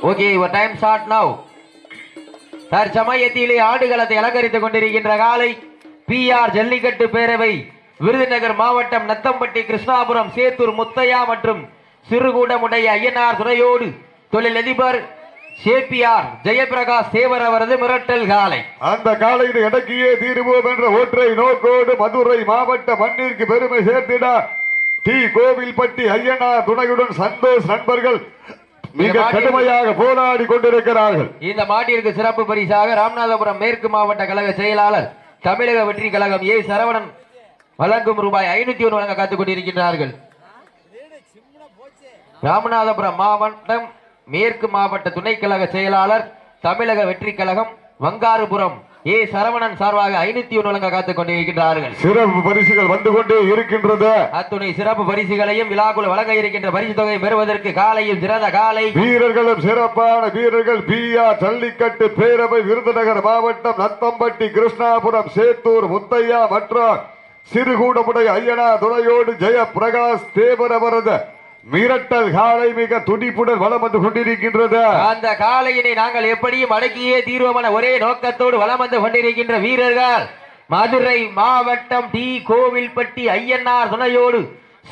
Okay, your time start now. தற்சமயத்திலே ஆடுகளத்தை அலங்கரித்துக் கொண்டிருக்கின்ற காலை பிஆர் ஜல்லிக்கட்டு பேரவை விருதுநகர் மாவட்டம் நத்தம்பட்டி கிருஷ்ணாபுரம் சேத்தூர் முத்தையா மற்றும் சிறுகூடமுடைய ஐயனார் துணையோடு தொழிலதிபர் சேப்பியார் ஜெயபிரகாஷ் தேவர் அவரது மிரட்டல் காலை. அந்த காலையில் எடக்கியே தீருவோம் என்ற ஒற்றை நோக்கோடு மதுரை மாவட்ட மண்ணிற்கு பெருமை சேர்த்திட டி கோவில்பட்டி ஐயனார் துணையுடன் சந்தோஷ் நண்பர்கள் மிக கடுமையாக போராடி கொண்டிருக்கிறார்கள். இந்த மாட்டிற்கு சிறப்பு பரிசாக ராமநாதபுரம் மேற்கு மாவட்ட கழக செயலாளர் தமிழக வெற்றி கழகம் ஏ சரவணன் வழங்கும் ரூபாய் 501 வழங்க காத்துக் கொண்டிருக்கின்றார்கள். ராமநாதபுரம் மாவட்டம் மேற்கு மாவட்ட துணை கழக செயலாளர் தமிழக வெற்றி கழகம் வங்காறுபுரம் ஏ சரவணன் சார்பாக 501 வழங்க காத்துக் கொண்டிருக்கின்றார்கள். சிறப்பு பரிசுகள் வந்து கொண்டே இருக்கின்றது. அத்துணை சிறப்பு பரிசுகளையும் விழாக்குள் வழங்க இருக்கின்ற பரிசு தொகை பெறுவதற்கு காலையில் சிறந்த காலை வீரர்களும் சிறப்பான வீரர்கள் பிஆர் ஜல்லிக்கட்டு பேரவை விருதுநகர் மாவட்டம் நத்தம்பட்டி கிருஷ்ணாபுரம் சேத்தூர் முத்தையா மற்றும் சிறுகூடமுடைய ஐயனார் துணையோடு ஜெயபிரகாஷ் தேவர் அவரது மிரட்டல் காலை மிக துடிப்புடன் வலம் வந்து கொண்டிருக்கின்றது. அந்த காலையினை நாங்கள் எப்படியும் அடக்கியே தீர்வோம் ஒரே நோக்கத்தோடு வலம் வந்து கொண்டிருக்கின்ற வீரர்கள் மதுரை மாவட்டம் டி கோவில்பட்டி ஐயனார் துணையோடு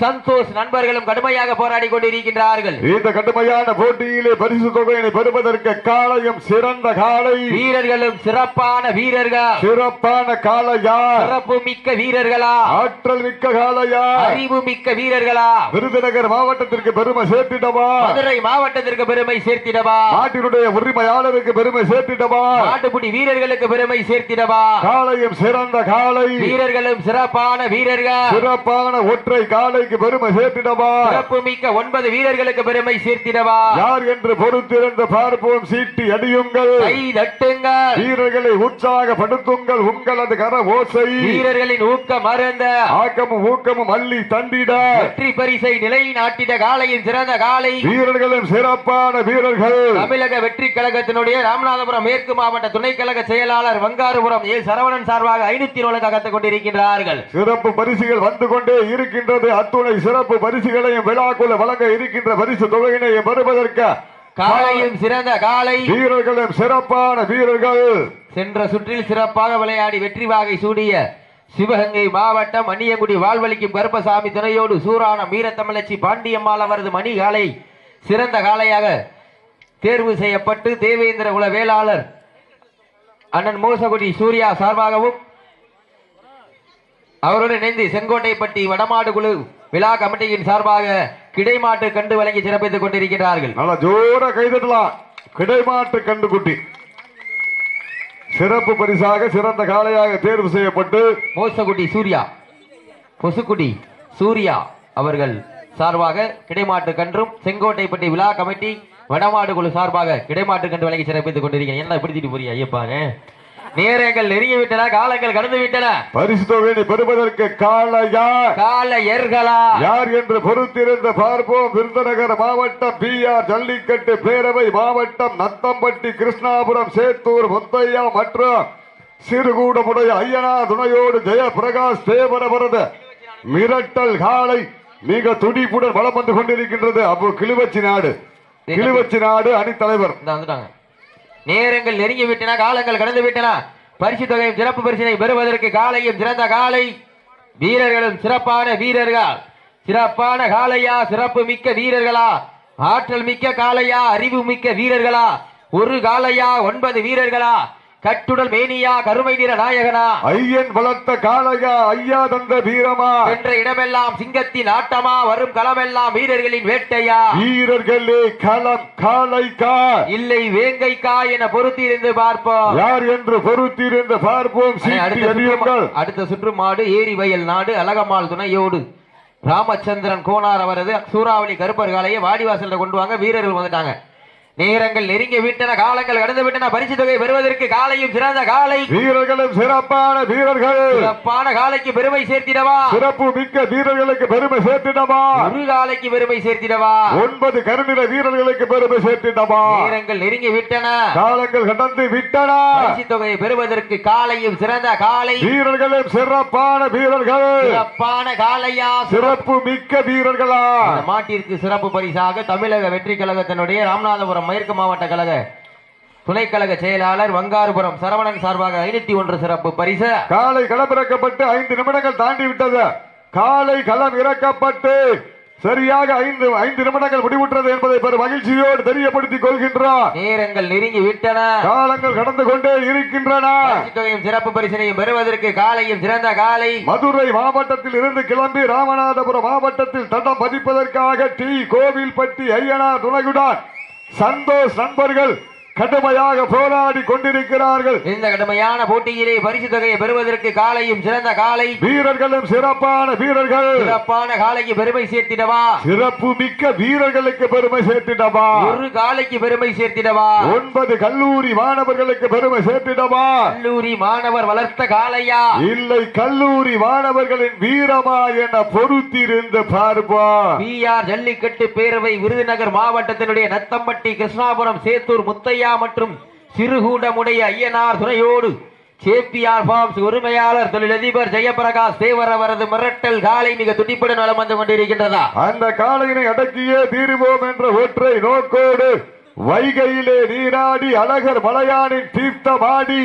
சந்தோஷ் நண்பர்களும் கடுமையாக போராடி கொண்டிருக்கின்றார்கள். இந்த கடுமையான போட்டியிலே பரிசு தொகையினை பெறுவதற்கு காலையும் சிறந்த காலை வீரர்களும் சிறப்பான வீரர்கள் சிறப்பான காலையா சிறப்பு மிக்க வீரர்களா ஆற்றல் மிக்க காலையா அறிவு மிக்க வீரர்களா விருதுநகர் மாவட்டத்திற்கு பெருமை சேர்த்திடவா மதுரை மாவட்டத்திற்கு பெருமை சேர்த்திடவா நாட்டினுடைய உரிமையாளருக்கு பெருமை சேர்த்திடவா நாட்டுப்புடி வீரர்களுக்கு பெருமை சேர்த்திடவா காலையும் சிறந்த காலை வீரர்களும் சிறப்பான வீரர்கள் சிறப்பான ஒற்றை காலை பெருமை சேர்த்திடவா சிறப்பு மிக்க 9 வீரர்களுக்கு பெருமை சேர்த்திடவா யார் என்று பொறுத்திருந்து பார்ப்போம். சீட்டி அடியுங்கள், கை தட்டுங்கள், வீரர்களை உற்சாகப்படுத்துங்கள். உங்களது கர ஓசை வீரர்களின் ஊக்கம் மறந்த ஆக்கமும் ஊக்கமும் அள்ளி தண்டிட வெற்றி பரிசை நிலைநாட்டிட காலையின் சிறந்த காலை வீரர்களும் சிறப்பான வீரர்கள் தமிழக வெற்றி கழகத்தினுடைய ராமநாதபுரம் மேற்கு மாவட்ட துணை கழக செயலாளர் வங்காறுபுரம் ஏ சரவணன் சார்பாக 501 காத்துக் கொண்டிருக்கின்றார்கள். சிறப்பு பரிசுகள் வந்து கொண்டே இருக்கின்றது. அத்துணை சிறப்பு பரிசுகளையும் விழாக்குள்ள வழங்க இருக்கின்ற பரிசு தொகையினையும் பெறுவதற்கு காலையும் சிறந்த காலை வீரர்களும் சிறப்பான வீரர்கள் சென்ற சுற்றில் சிறப்பாக விளையாடி வெற்றி வாகை சூடிய சிவகங்கை மாவட்டம் மணியங்குடி வாழ்வழிக்கும் கருப்பசாமி துணையோடு சூரான மீரத்தமிழச்சி பாண்டியம்மாள் அவரது மணி காலை சிறந்த காலையாக தேர்வு செய்யப்பட்டு தேவேந்திர குல வேளாளர் அண்ணன் மோசகுடி சூர்யா சார்பாகவும் அவரோடு இணைந்து செங்கோட்டைப்பட்டி வடமாடு குழு விழா கமிட்டியின் சார்பாக கிடைமாட்டு கண்டு வழங்கி சிறப்பித்துக் கொண்டிருக்கிறார்கள். நல்ல ஜோர கைதட்டலாம். கிடைமாட்டு கண்டு குட்டி சிறப்பு பரிசாக சிறந்த காளையாக தேர்வு செய்யப்பட்டு மோசகுடி சூர்யா பொசுக்குடி சூர்யா அவர்கள் சார்பாக கிடைமாட்டு கன்றும் செங்கோட்டைப்பட்டி விழா கமிட்டி வடமாடு குழு சார்பாக கிடைமாட்டு கண்டு வழங்கி சிறப்பித்துக் கொண்டிருக்கிறேன். என்ன பிடித்திட்டு போறியா ஐயப்பாங்க? நேரங்கள் நெருங்கி விட்டன, காலங்கள் கடந்து விட்டன. பரிசு தொகையை பெறுவதற்கு காளையர்களா யார் என்று பொறுத்திருந்து பார்ப்போம். விருதுநகர் மாவட்டம் பிஆர் ஜல்லிக்கட்டு பேரவை மாவட்டம் நத்தம்பட்டி கிருஷ்ணாபுரம் சேத்தூர் முத்தையா மற்றும் சிறுகூடமுடைய ஐயனார் துணையோடு ஜெயபிரகாஷ் தேவரவரது மிரட்டல் காலை மிக துடிப்புடன் வலம் வந்து கொண்டிருக்கின்றது. அப்போ கிளிவச்சி நாடு அணித்தலைவர் வந்துட்டாங்க. நேரங்கள் நெருங்கி விட்டன, காலங்கள் கடந்து விட்டன. பரிசு தொகையும் சிறப்பு பரிசினை பெறுவதற்கு காலையும் சிறந்த காலை வீரர்களும் சிறப்பான வீரர்கள் சிறப்பான காலையா சிறப்பு மிக்க வீரர்களா ஆற்றல் மிக்க காலையா அறிவு மிக்க வீரர்களா ஒரு காலையா 9 வீரர்களா கட்டுடல் மேனியா கருமை நிற நாயகனா ஐயன் வளர்த்த காளையா ஐயா தந்த வீரமா என்ற இடமெல்லாம் சிங்கத்தின் ஆட்டமா வரும் களமெல்லாம் வீரர்களின் வேட்டையா வீரர்களே களம் காளைக்கா இல்லை வேங்கைக்கா என பொறுத்திருந்து பார்ப்போம். யார் என்று பொறுத்திருந்து பார்ப்போம். அடுத்த சுற்று மாடு ஏரி வயல் நாடு அழகம்மாள் துணையோடு ராமச்சந்திரன் கோனார் அவரது சூறாவளி கருப்பர் காலையை வாடிவாசல்ல கொண்டு வாங்க. வீரர்கள் வந்துட்டாங்க. நேரங்கள் நெருங்கி விட்டன, காலங்கள் கடந்து விட்டன. பரிசு தொகை பெறுவதற்கு காலையும் சிறந்த காலை, வீரர்களும் சிறப்பான வீரர்கள். சிறப்பான காலைக்கு பெருமை சேர்த்திடவா, சிறப்பு மிக்க வீரர்களுக்கு பெருமை சேர்த்திடவா, ஒரு காலைக்கு பெருமை சேர்த்திடவா, 9 கருநிற வீரர்களுக்கு பெருமை சேர்த்திடவா. நேரங்கள் நெருங்கி விட்டன, காலங்கள் கடந்து விட்டன. பரிசு தொகையை பெறுவதற்கு காலையும் சிறந்த காலை, வீரர்களும் சிறப்பான வீரர்கள். சிறப்பான காலையா, சிறப்பு மிக்க வீரர்களா. இந்த மாட்டிற்கு சிறப்பு பரிசாக தமிழக வெற்றி கழகத்தினுடைய ராமநாதபுரம் மேற்கு மாவட்ட கழக துணைக்கழக செயலாளர் வங்காறுபுரம் சரவணன் சார்பாக 501 சிறப்பு பரிசு. காலை களமிறக்கப்பட்டு 5 நிமிடங்கள் தாண்டி விட்டது. காலை களம் இறக்கப்பட்டு சரியாக 5 நிமிடங்கள் முடிவுற்றது என்பதை பெரும் மகிழ்ச்சியோடு தெரியப்படுத்திக் கொள்கின்றார். நேரங்கள் நெருங்கி விட்டன, காலங்கள் கடந்து கொண்டே இருக்கின்றன. சிறப்பு பரிசனையும் பெறுவதற்கு காலையும் சிறந்த காலை, மதுரை மாவட்டத்தில் இருந்து கிளம்பி ராமநாதபுரம் மாவட்டத்தில் தடம் பதிப்பதற்காக டி கோவில்பட்டி ஐயனார் துணையுடன் சந்தோஷ் நண்பர்கள் கடுமையாக போராடி கொண்டிருக்கிறார்கள். இந்த கடுமையான போட்டியிலே பரிசு தொகையை பெறுவதற்கு காலையும் சிறந்த காலை, வீரர்களும் சிறப்பான வீரர்கள். சிறப்பான காலைக்கு பெருமை சேர்த்திடவா, சிறப்பு மிக்க வீரர்களுக்கு பெருமை சேர்த்திடவா, ஒரு காலைக்கு பெருமை சேர்த்திடவா, 9 கல்லூரி மாணவர்களுக்கு பெருமை சேர்த்திடவா. கல்லூரி மாணவர் வளர்த்த காலையா, இல்லை கல்லூரி மாணவர்களின் வீரமா என பொறுத்திருந்து பார்ப்போம். பிஆர் ஜல்லிக்கட்டு பேரவை விருதுநகர் மாவட்டத்தினுடைய நத்தம்பட்டி கிருஷ்ணாபுரம் சேத்தூர் முத்தையா மற்றும் சிறுகூடமுடைய ஐயனார் துணையோடு சேப்பியார் ஃபார்ம்ஸ் உரிமையாளர் தொழிலதிபர் ஜெயபிரகாஷ் தேவர் அவரது மிரட்டல் காலை மிக துடிப்புடன் வலம் வந்து கொண்டிருக்கின்றதா. அந்த காலையினை அடக்கியே தீருவோம் என்ற ஒற்றை நோக்கோடு வைகையிலே நீராடி அழகர் மலையானின் தீர்த்தமாடி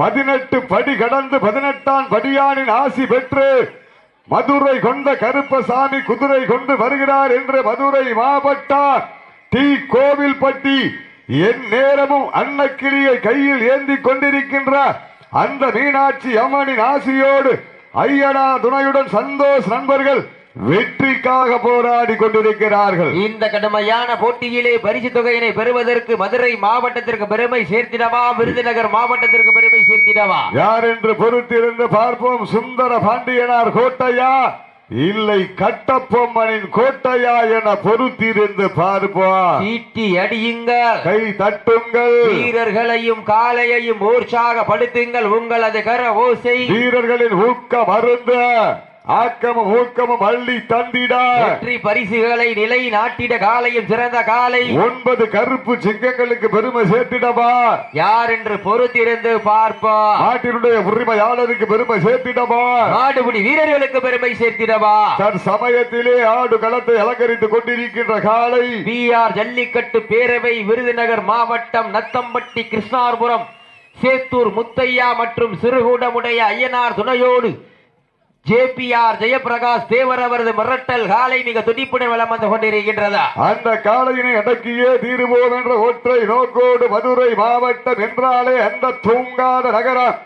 18 படி கடந்து 18ஆம் படியானின் ஆசி பெற்று மதுரை கொண்ட கருப்பசாமி குதிரை கொண்டு வருகிறார் என்று மதுரை மாவட்டம் டி கோவில்பட்டி என் நேரமும் அன்னக்கிளியை கையில் ஏந்தி கொண்டிருக்கின்ற அந்த மீனாட்சி அம்மனின் ஆசியோடு ஐயனா துணையுடன் சந்தோஷ் நண்பர்கள் வெற்றிக்காக போராடி கொண்டிருக்கிறார்கள். இந்த கடுமையான போட்டியிலே பரிசு தொகையினை பெறுவதற்கு மதுரை மாவட்டத்திற்கு பெருமை சேர்த்திடவா, விருதுநகர் மாவட்டத்திற்கு பெருமை சேர்த்திடவா, யார் என்று பொறுத்திருந்து பார்ப்போம். சுந்தர பாண்டியனார் கோட்டையா இல்லை கட்டபொம்மனின் கோட்டையா என பொறுத்திருந்து பார்ப்போம். சீட்டி அடியுங்கள், கை தட்டுங்கள், வீரர்களையும் காளையையும் உற்சாகப்படுத்துங்கள். உங்களது கர ஓசை வீரர்களின் ஊக்கம் மருந்து ஆக்கமும் ஊக்கமும் அள்ளி தந்திட வெற்றி பரிசுகளை நிலை நாட்டிட காலையும் சிறந்த காலை, 9 கருப்பு சிங்கங்களுக்கு பெருமை சேர்த்திடவா, யார் என்று பொறுத்திருந்து பார்ப்போம். நாட்டினுடைய உரிமையாளருக்கு பெருமை சேர்த்திடவா, நாடுபடி வீரர்களுக்கு பெருமை சேர்த்திடவா. சமயத்திலே ஆடு களத்தை அலங்கரித்துக் கொண்டிருக்கின்ற காலை பிஆர் ஜல்லிக்கட்டு பேரவை விருதுநகர் மாவட்டம் நத்தம்பட்டி கிருஷ்ணாபுரம் சேத்தூர் முத்தையா மற்றும் சிறுகூடமுடைய ஐயனார் துணையோடு ஜேபிஆர் ஜெயபிரகாஷ் தேவர் அவரது மிரட்டல் காலை மிக துடிப்புடன் வலம் வந்து கொண்டிருக்கின்றதா. அந்த காலையினை அடக்கியே தீருவோம் என்ற ஒற்றை நோக்கோடு மதுரை மாவட்டம் என்றாலே அந்த தூங்காத நகரம்,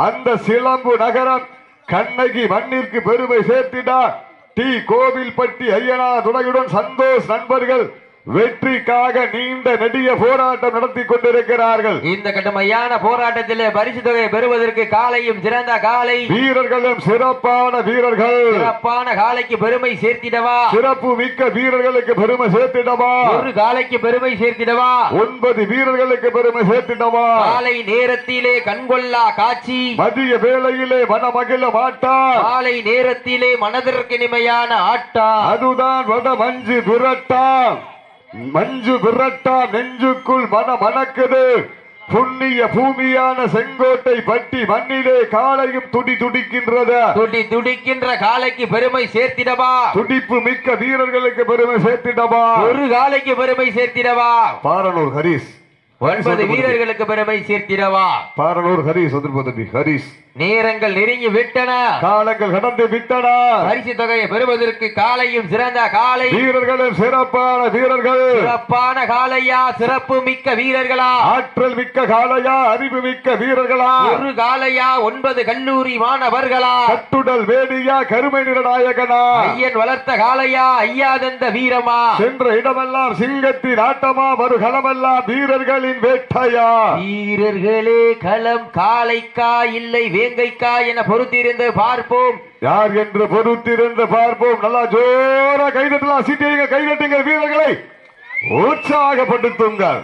அந்த சிலம்பு நகரம் கண்ணகி மண்ணிற்கு பெருமை சேர்த்தினார் டி கோவில்பட்டி ஐயனார் துணையுடன் சந்தோஷ் நண்பர்கள் வெற்றிக்காக நீண்ட நெடிய போராட்டம் நடத்தி கொண்டிருக்கிறார்கள். இந்த கடுமையான போராட்டத்திலே பரிசு தொகை பெறுவதற்கு காலையும் சிறந்த காலை, வீரர்களும் சிறப்பான வீரர்கள். சிறப்பான காலைக்கு பெருமை சேர்த்திடவா, சிறப்பு மிக்க வீரர்களுக்கு பெருமை சேர்த்திடவா, ஒரு காலைக்கு பெருமை சேர்த்திடவா, 9 வீரர்களுக்கு பெருமை சேர்த்திடவா. காலை நேரத்திலே கண்கொள்ளா காட்சி, மதிய வேளையிலே மனமகிழ மாட்டா, காலை நேரத்திலே மனதிற்கு இனிமையான ஆட்டா, அதுதான் வட மஞ்சு விரட்டா. மஞ்சு விரட்டா நெஞ்சுக்குள் மனமணக்குது. புண்ணிய பூமியான செங்கோட்டை பட்டி மண்ணிலே காலையும் துடிக்கின்றது. துடிக்கின்ற காலைக்கு பெருமை சேர்த்திடவா, துடிப்பு மிக்க வீரர்களுக்கு பெருமை சேர்த்திடவா, ஒரு காலைக்கு பெருமை சேர்த்திடவா, பாரனூர் ஹரிஸ் 9 வீரர்களுக்கு பெருமை சேர்த்திடவா, பாரனூர் ஹரிஸ் திருப்பதி ஹரிஸ். நேரங்கள் நெருங்கி விட்டன, காலங்கள் கடந்து விட்டன. பரிசு தொகையை பெறுவதற்கு காலையும் சிறந்த காலை, வீரர்களும் சிறப்பான வீரர்கள். சிறப்பான காலையா, சிறப்பு மிக்க வீரர்களா, ஆற்றல் மிக்க காலையா, அறிவு மிக்க வீரர்களா, ஒரு காலையா, 9 கல்லூரி மாணவர்களா, கட்டுடல் வேடியா, கருமை நிற நாயகனா, ஐயன் வளர்த்த காலையா, ஐயாதந்த வீரமா, சென்ற இடமெல்லாம் சிங்கத்தின் ஆட்டமா, வரு களமெல்லாம் வீரர்களின் வேட்டையா. வீரர்களே களம் காலைக்கா இல்லை வேங்கைக்கா என பொறுத்திருந்து பார்ப்போம். யார் என்று பொறுத்திருந்து பார்ப்போம். நல்லா ஜோரா கைதட்டலாம், சீட்டிங்க கைதட்டுங்கள், வீரர்களை உற்சாகப்படுத்துங்கள்.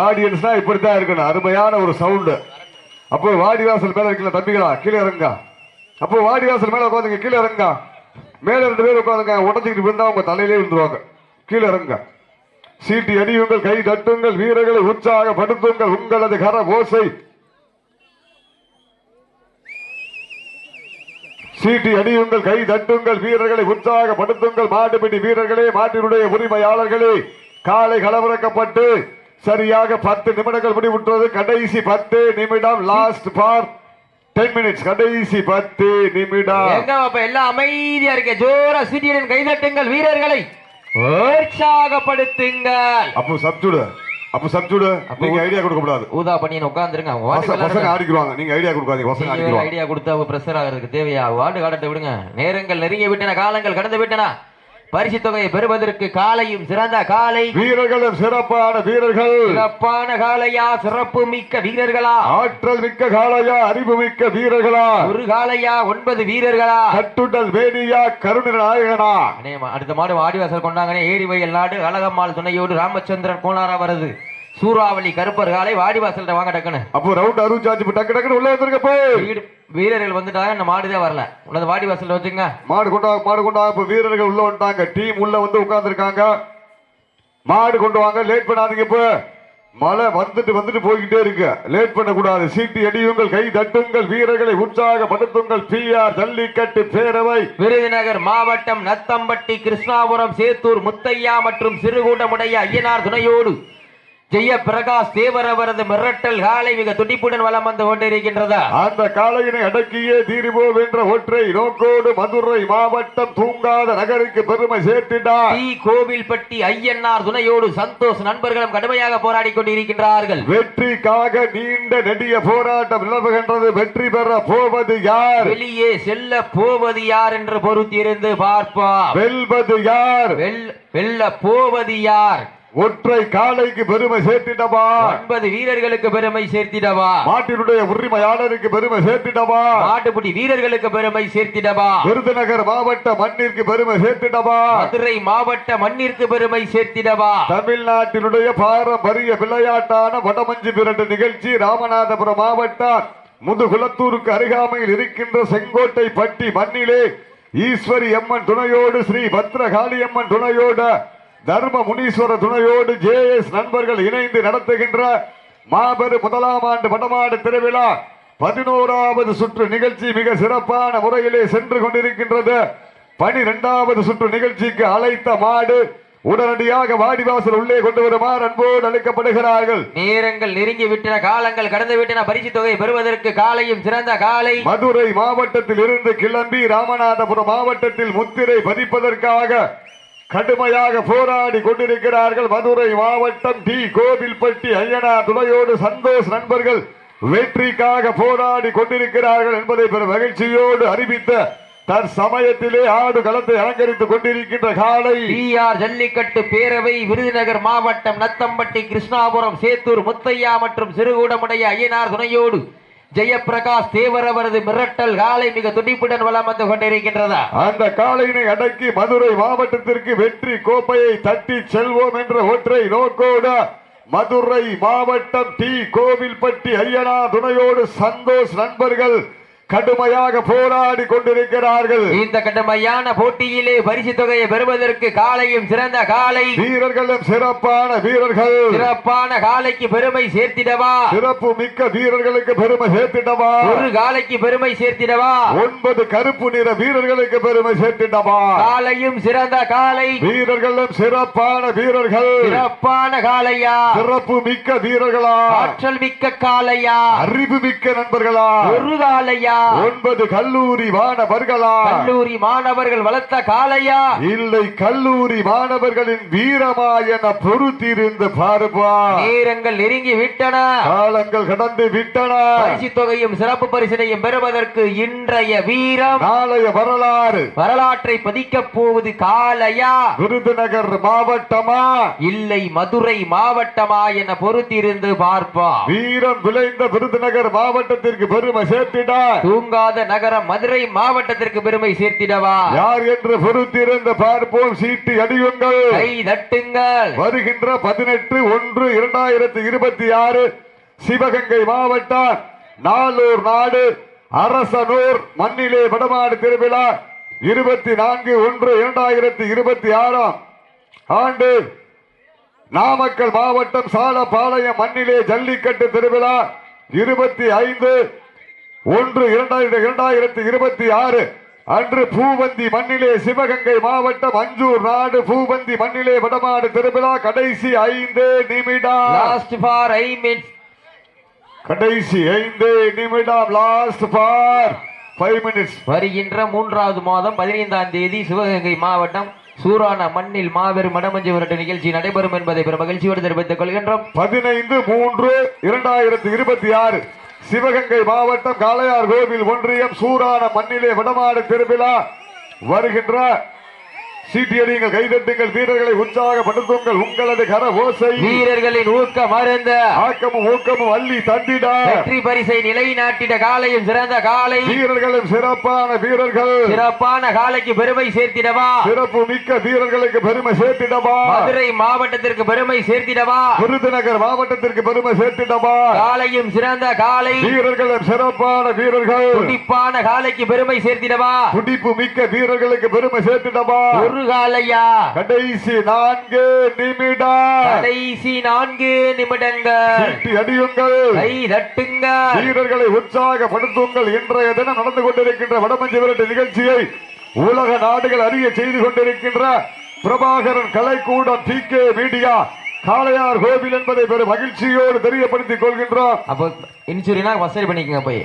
ஆடியன்ஸ்னா இப்படித்தான் இருக்கணும். அருமையான ஒரு சவுண்டு. அப்போ வாடிவாசல் மேல இருக்கல தம்பிகளா, கீழே இறங்க. அப்போ வாடிவாசல் மேல உட்காந்துங்க, கீழே இறங்க. மேல 2 பேர் உட்காந்துங்க, உடஞ்சிக்கிட்டு விழுந்தா உங்க தலையிலே விழுந்துருவாங்க. கீழே இறங்க. சீட்டி அடியுங்கள், கை தட்டுங்கள், வீரர்களை உற்சாகப்படுத்துங்கள். உங்களது கர ஓசை சீட்டி அடியுங்கள், கை தட்டுங்கள், வீரர்களை உற்சாகப்படுத்துங்கள். மாடுபிடி வீரர்களே, மாட்டினுடைய உரிமையாளர்களே, காலை களமிறக்கப்பட்டு சரியாக 10 நிமிடங்கள் முடிவுற்றது. கடைசி 10 நிமிடம். Last for 10 minutes. கடைசி 10 நிமிடம். எங்க அப்ப எல்லாம் அமைதியா இருக்க. ஜோரா சீட்டியின் கைதட்டுங்கள், வீரர்களை உற்சாகப்படுத்துங்கள். அப்போ சப்ஜூடு, அப்போ சப்ஜூடு. நீங்க ஐடியா கொடுக்க கூடாது. ஊதா பண்ணி உட்கார்ந்துருங்க. பசங்க ஆடிக்குவாங்க, நீங்க ஐடியா கொடுக்காதீங்க. பசங்க ஆடிக்குவாங்க. ஐடியா கொடுத்து அவங்க பிரஷர் ஆகிறதுக்கு தேவையா? வார்டு காலத்தை விடுங்க. நேரங்கள் நெருங்கி விட்டன, காலங்கள் கடந்து விட்டன. பரிசு தொகையை பெறுவதற்கு காலையும் சிறந்த காலை, வீரர்களும் சிறப்பான வீரர்கள். சிறப்பான காலையா, சிறப்பு மிக்க வீரர்களா, ஆற்றல் மிக்க காலையா, அறிவு மிக்க வீரர்களா, ஒரு காலையா, 9 வீரர்களா, கட்டுடல் வேணியா, கருண நாயகனா. அடுத்த மாடு வாடிவாசல் கொண்டாங்கனே. ஏரிவயல் நாடு அழகம்மாள் துணையோடு ராமச்சந்திரன் கோனாரா வருது. சூறாவளி கருப்பர் காலை வாடிவாசல் வாங்க டக்குன்னு. அப்போ ரவுண்ட் அருச்சாச்சு டக்கு டக்குன்னு உள்ள வந்துருக்க போய். வீரர்கள் வந்துட்டாங்க, இந்த மாடுதான் வரல. உனது வாடிவாசல் வச்சுங்க. மாடு கொண்டு இப்ப வீரர்கள் உள்ள வந்துட்டாங்க. டீம் உள்ள வந்து உட்கார்ந்து இருக்காங்க. மாடு கொண்டு வாங்க, லேட் பண்ணாதீங்க. இப்ப மழை வந்துட்டு போய்கிட்டே இருக்கு, லேட் பண்ண கூடாது. சீட்டி அடியுங்கள், கை தட்டுங்கள், வீரர்களை உற்சாகப்படுத்துங்கள். பிஆர் ஜல்லிக்கட்டு பேரவை விருதுநகர் மாவட்டம் நத்தம்பட்டி, கிருஷ்ணாபுரம், சேத்தூர் முத்தையா மற்றும் சிறுகூட்டமுடைய ஐயனார் துணையோடு ஜெயபிரகாஷ் தேவர் அவரது மிரட்டல் காலை மிக துடிப்புடன் வலம் வந்து கொண்டிருக்கின்றதா. அந்த காலையினை அடக்கியே தீர்வோம் என்ற ஒற்றை நோக்கோடு மதுரை மாவட்டம் தூங்காத நகருக்கு பெருமை சேர்த்தினார். டி கோவில்பட்டி ஐயனார் துணையோடு சந்தோஷ் நண்பர்களும் கடுமையாக போராடி கொண்டிருக்கின்றார்கள். வெற்றிக்காக நீண்ட நெடிய போராட்டம் நிலவுகின்றது. வெற்றி பெற போவது யார், வெளியே செல்ல போவது யார் என்று பொறுத்திருந்து பார்ப்போம். வெல்வது யார், வெல்ல போவது யார். ஒற்றை காலைக்கு பெருமை சேர்த்திடவா, 9 வீரர்களுக்கு பெருமை சேர்த்திடவா, மாட்டினுடைய உரிமையாளருக்கு பெருமை சேர்த்திடவா, மாட்டுப்பிடி வீரர்களுக்கு பெருமை சேர்த்திடவா, விருதுநகர் மாவட்ட மண்ணிற்கு பெருமை சேர்த்திடவா, மதுரை மாவட்ட மண்ணிற்கு பெருமை சேர்த்திடவா. தமிழ்நாட்டினுடைய பாரம்பரிய விளையாட்டான வடமஞ்சு விரட்டு நிகழ்ச்சி ராமநாதபுரம் மாவட்டம் முதுகுளத்தூருக்கு அருகாமையில் இருக்கின்ற செங்கோட்டை பட்டி மண்ணிலே ஈஸ்வரி அம்மன் துணையோடு, ஸ்ரீ பத்ரகாளியம்மன் துணையோடு, தர்ம முனீஸ்வர துணையோடு ஜேஎஸ் நண்பர்கள் இணைந்து நடத்துகின்ற மாபெரும் 1ஆம் ஆண்டு வடமாடு திருவிழா 11வது சுற்று நிகழ்ச்சி மிக சிறப்பான முறையிலே சென்று கொண்டிருக்கின்றது. 12வது சுற்று நிகழ்ச்சிக்கு அழைத்த மாடு உடனடியாக வாடிவாசல் உள்ளே கொண்டு வருமாறு அன்போடு அழைக்கப்படுகிறார்கள். நேரங்கள் நெருங்கி விட்டன, காலங்கள் கடந்து விட்டன. பரிசு தொகை பெறுவதற்கு காலையும் சிறந்த காலை மதுரை மாவட்டத்தில் இருந்து கிளம்பி ராமநாதபுரம் மாவட்டத்தில் முத்திரை பதிப்பதற்காக கடுமையாக போராடி கொண்டிருக்கிறார்கள். மதுரை மாவட்டம் டி கோவில்பட்டி ஐயனார் துணையோடு சந்தோஷ் நண்பர்கள் வெற்றிக்காக போராடி கொண்டிருக்கிறார்கள் என்பதை பெரும் மகிழ்ச்சியோடு அறிவித்த தற்சமயத்திலே ஆடு களத்தை அலங்கரித்துக் கொண்டிருக்கின்ற காலை பிஆர் ஜல்லிக்கட்டு பேரவை விருதுநகர் மாவட்டம் நத்தம்பட்டி, கிருஷ்ணாபுரம், சேத்தூர் முத்தையா மற்றும் சிறுகூடமுடைய ஐயனார் துணையோடு ஜெயபிரகாஷ் தேவர் அவரது மிரட்டல் காலை மிக துடிப்புடன் வலம் வந்து கொண்டிருக்கின்றதா. அந்த காலையினை அடக்கி மதுரை மாவட்டத்திற்கு வெற்றி கோப்பையை தட்டி செல்வோம் என்ற ஒற்றை நோக்கோடு மதுரை மாவட்டம் டி கோவில்பட்டி ஐயனார் துணையோடு சந்தோஷ் நண்பர்கள் கடுமையாக போராடி கொண்டிருக்கிறார்கள். இந்த கடுமையான போட்டியிலே பரிசு தொகையை பெறுவதற்கு காலையும் சிறந்த காலை, வீரர்களும் சிறப்பான வீரர்கள். சிறப்பான காலைக்கு பெருமை சேர்த்திடவா, சிறப்பு மிக்க வீரர்களுக்கு பெருமை சேர்த்திடவா, ஒரு காலைக்கு பெருமை சேர்த்திடவா, 9 கருப்பு நிற வீரர்களுக்கு பெருமை சேர்த்திடவா. காலையும் சிறந்த காலை, வீரர்களும் சிறப்பான வீரர்கள். சிறப்பான காலையா, சிறப்பு மிக்க வீரர்களா, ஆற்றல் மிக்க காலையா, அறிவு மிக்க நண்பர்களா, ஒரு காலையா, 9 கல்லூரி மாணவர்களா, கல்லூரி மாணவர்கள் வளர்த்த காலையா, இல்லை கல்லூரி மாணவர்களின் வீரமா என பொறுத்திருந்து பார்ப்பா. நேரங்கள் நெருங்கி விட்டன, காலங்கள் கடந்து விட்டன. பரிசு தொகையும் சிறப்பு பரிசினையும் பெறுவதற்கு இன்றைய வீரம், நாளைய வரலாறு, வரலாற்றை பதிக்கப் போவது காலையா, விருதுநகர் மாவட்டமா இல்லை மதுரை மாவட்டமா என பொறுத்திருந்து பார்ப்பா. வீரம் விளைந்த விருதுநகர் மாவட்டத்திற்கு பெருமை சேர்த்திட தூங்காத நகரம் மதுரை மாவட்டத்திற்கு பெருமை சேர்த்திடவா யார் என்று பொறுத்திருந்து பார்ப்போம். சீட்டு அடியுங்கள், கை தட்டுங்கள். வருகின்ற 18/1/2026 சிவகங்கை மாவட்டம் நாளூர் நாடு அரசனூர் மண்ணிலே வடமாடு திருவிழா 24/1/2026 ஆண்டு நாமக்கல் மாவட்டம் சாலப்பாளையம் மண்ணிலே ஜல்லிக்கட்டு திருவிழா 25/1/2026 அன்று பூவந்தி மண்ணிலே சிவகங்கை மாவட்டம் அஞ்சூர் நாடு பூவந்தி மண்ணிலே வடமாடு திருவிழா கடைசி 5 நிமிடம். Last for 5 minutes. கடைசி 5 நிமிடம். Last for 5 minutes. வருகின்ற 3வது மாதம் 15ஆம் தேதி சிவகங்கை மாவட்டம் சூரான மண்ணில் மாபெரும் மடமஞ்சி விரட்டு நிகழ்ச்சி நடைபெறும் என்பதை பெரும் மகிழ்ச்சியோடு தெரிவித்துக் கொள்கின்றோம். 15/3/2026 சிவகங்கை மாவட்டம் காளையார் கோவில் ஒன்றியம் சூரான மண்ணிலே வடமாடு திருவிழா வருகின்ற சீட்டியடிங்கள், கைதட்டுங்கள், வீரர்களை உற்சாகப்படுத்துங்கள். உங்களது கர ஓசை வீரர்களின் ஊக்கம் மருந்த ஆக்கமும் ஊக்கமும் அள்ளி தந்திட வெற்றி பரிசை நிலைநாட்டிட காலையும் சிறந்த காலை வீரர்களும் சிறப்பான வீரர்கள் சிறப்பான காலைக்கு பெருமை சேர்த்திடவா சிறப்பு மிக்க வீரர்களுக்கு பெருமை சேர்த்திடவா மதுரை மாவட்டத்திற்கு பெருமை சேர்த்திடவா விருதுநகர் மாவட்டத்திற்கு பெருமை சேர்த்திடவா காலையும் சிறந்த காலை வீரர்களும் சிறப்பான வீரர்கள் துடிப்பான காலைக்கு பெருமை சேர்த்திடவா துடிப்பு மிக்க வீரர்களுக்கு பெருமை சேர்த்திடவா ஒரு காலையா கடைசி 4 நிமிடம். கடைசி 4 நிமிடங்கள். சீட்டி அடியுங்கள், கை தட்டுங்கள், வீரர்களை உற்சாகப்படுத்துங்கள். இன்றைய தினம் நடந்து கொண்டிருக்கின்ற வடமஞ்சி விரட்டு நிகழ்ச்சியை உலக நாடுகள் அறிய செய்து கொண்டிருக்கின்ற பிரபாகரன் கலைக்கூடம் TK மீடியா காளையார் கோவில் என்பதை பெரும் மகிழ்ச்சியோடு தெரியப்படுத்திக் கொள்கின்றோம். அப்போ இன்சூரினா வசதி பண்ணிக்கங்க. போய்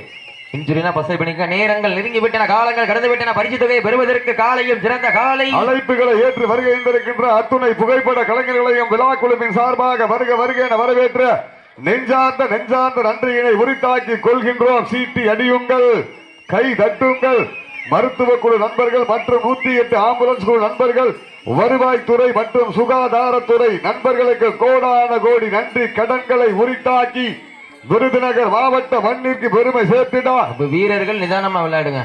இன்சூரினா வசதி பண்ணிக்க. நேரங்கள் நெருங்கி விட்டன, காலங்கள் கடந்து விட்டன. பரிசு தொகையை பெறுவதற்கு காலையும் சிறந்த காலை அழைப்புகளை ஏற்று வருகை இருந்திருக்கின்ற அத்துணை புகைப்பட கலைஞர்களையும் விழா குழுவின் சார்பாக வருக வருக என வரவேற்று நெஞ்சார்ந்த நன்றியினை உரித்தாக்கி கொள்கின்றோம். சீட்டி அடியுங்கள், கை தட்டுங்கள். மருத்துவ குழு நண்பர்கள் மற்றும் 108 ஆம்புலன்ஸ் குழு நண்பர்கள், வருவாய்த்துறை மற்றும் சுகாதாரத்துறை நண்பர்களுக்கு கோடான கோடி நன்றி கடன்களை உரித்தாக்கி விருதுநகர் மாவட்ட மண்ணிற்கு பெருமை சேர்த்திடா. வீரர்கள் நிதானமா விளையாடுங்க.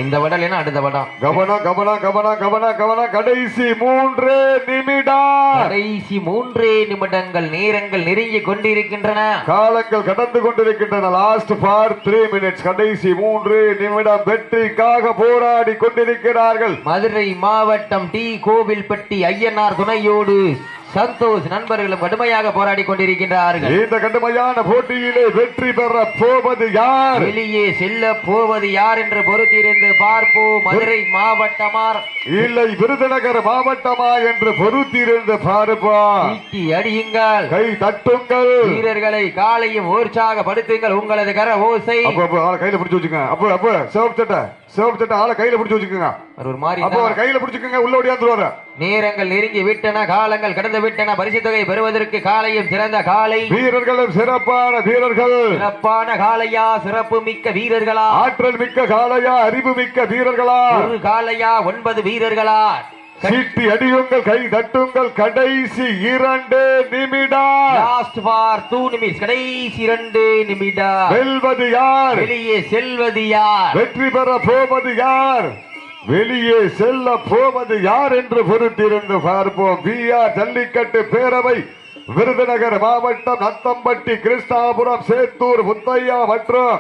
இந்த வடம் இல்லைன்னா அடுத்த வடம். கவனம் கவனம் கவனம் கவனம் கவனம். கடைசி 3 நிமிடம். கடைசி 3 நிமிடங்கள். நேரங்கள் நெருங்கி கொண்டிருக்கின்றன, காலங்கள் கடந்து கொண்டிருக்கின்றன. Last for 3 minutes. கடைசி 3 நிமிடம். வெற்றிக்காக போராடி கொண்டிருக்கிறார்கள் மதுரை மாவட்டம் டி கோவில்பட்டி ஐயனார் துணையோடு சந்தோஷ் நண்பர்களும் கடுமையாக போராடி கொண்டிருக்கின்றார்கள். இந்த கடுமையான போட்டியிலே வெற்றி பெற போவது யார், வெளியே செல்ல போவது யார் என்று பொறுத்திருந்து பார்ப்போம். மதுரை மாவட்டமா இல்லை விருதுநகர் மாவட்டமா என்று பொறுத்திருந்து பார்ப்போம். சீட்டி அடியுங்கள், கை தட்டுங்கள், வீரர்களை காலையும் உற்சாகப்படுத்துங்கள். உங்களது கர ஓசை கையில பிடிச்சு வச்சுக்கோங்க. அப்ப சிவப்பு சட்டை ஆளை கையில பிடிச்சு வச்சுக்கோங்க. ஒரு மாதிரி கையில பிடிச்சுக்கோங்க. உள்ள ஓடியாந்துருவாரு. நேரங்கள் நெருங்கி விட்டன, காலங்கள் கடந்து விட்டன. பரிசு தொகை பெறுவதற்கு காலையும் சிறந்த காலை வீரர்களும் சிறப்பான வீரர்கள். சிறப்பான காலையா, சிறப்பு மிக்க வீரர்களா, ஆற்றல் மிக்க காலையா, அறிவு மிக்க வீரர்களா, ஒரு காலையா, 9 வீரர்களா. சீட்டி அடியுங்கள், கை தட்டுங்கள். கடைசி 2 நிமிடம். லாஸ்ட் ஃபார் 2 நிமிஷம். கடைசி 2 நிமிடம். வெல்வது யார், வெளியே செல்வது யார், வெற்றி பெற போவது யார், வெளியே செல்ல போவது யார் என்று பொறுத்திருந்து பார்ப்போம். பிஆர் ஜல்லிக்கட்டு பேரவை விருதுநகர் மாவட்டம் நத்தம்பட்டி, கிருஷ்ணாபுரம், சேத்தூர், முத்தையா மற்றும்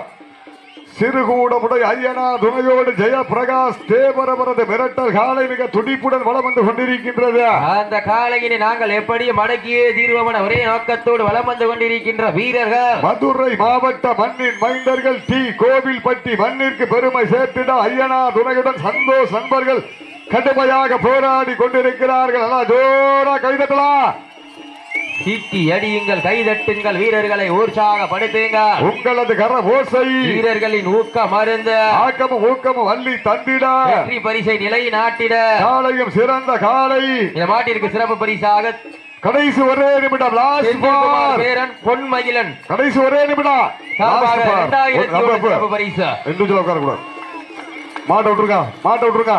சிறுகூடமுடைய ஐயனார் துணையோடு ஜெயபிரகாஷ் தேவரவரது மிரட்டல் காலை மிக துடிப்புடன் வலம் வந்து கொண்டிருக்கின்றது. அந்த காலையினை நாங்கள் எப்படி மடக்கியே தீர்வமன ஒரே நோக்கத்தோடு வலம் வந்து கொண்டிருக்கின்ற வீரர்கள் மதுரை மாவட்ட மண்ணின் மைந்தர்கள் டி கோவில்பட்டி மண்ணிற்கு பெருமை சேர்த்திட ஐயனார் துணையுடன் சந்தோஷ் நண்பர்கள் கடுமையாக போராடி கொண்டிருக்கிறார்கள். ஜோரா கைதட்டலாம். சீட்டி அடியுங்கள், கைதட்டுங்கள், வீரர்களை உற்சாகப்படுத்துங்கள். உங்களது கர ஓசை வீரர்களின் ஊக்கம் மருந்து ஆக்கமும் ஊக்கமும் அள்ளி தந்திட வெற்றி பரிசை நிலை நாட்டிட காலையும் சிறந்த காலை. இந்த மாட்டிற்கு சிறப்பு பரிசாக கடைசி ஒரே நிமிடம். பேரன் பொன்மகிழன் கடைசி ஒரே நிமிடம். 2001 பரிசு. உட்காரக்கூடாது. மாட்ட விட்டுருங்க.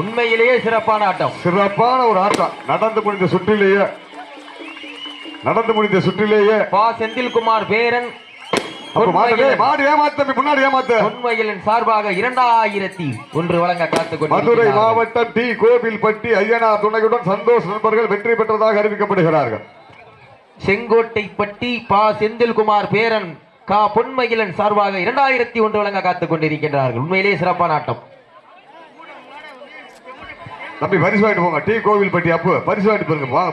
உண்மையிலேயே சிறப்பான ஆட்டம், சிறப்பான ஒரு ஆட்டம் நடந்து முடிந்த சுற்றிலேயே செந்தில்குமார் பேரன் மாடு ஏமாத்த முன்னாடி ஏமாத்த பொன்மயிலின் சார்பாக 2001 வழங்க காத்துக் மதுரை மாவட்டம் டி கோவில்பட்டி ஐயனார் துணையுடன் சந்தோஷ் நண்பர்கள் வெற்றி பெற்றதாக அறிவிக்கப்படுகிறார்கள். செங்கோட்டைப்பட்டி பா செந்தில்குமார் பேரன் கா பொன்மயிலன் சார்பாக 2001 வழங்க காத்துக் கொண்டிருக்கின்றார்கள். உண்மையிலேயே சிறப்பான ஆட்டம். தம்பி பரிசு வாங்கிட்டு போங்க. டி கோவில்பட்டி அப்பு பரிசு வாங்கிட்டு போங்க. வாங்க.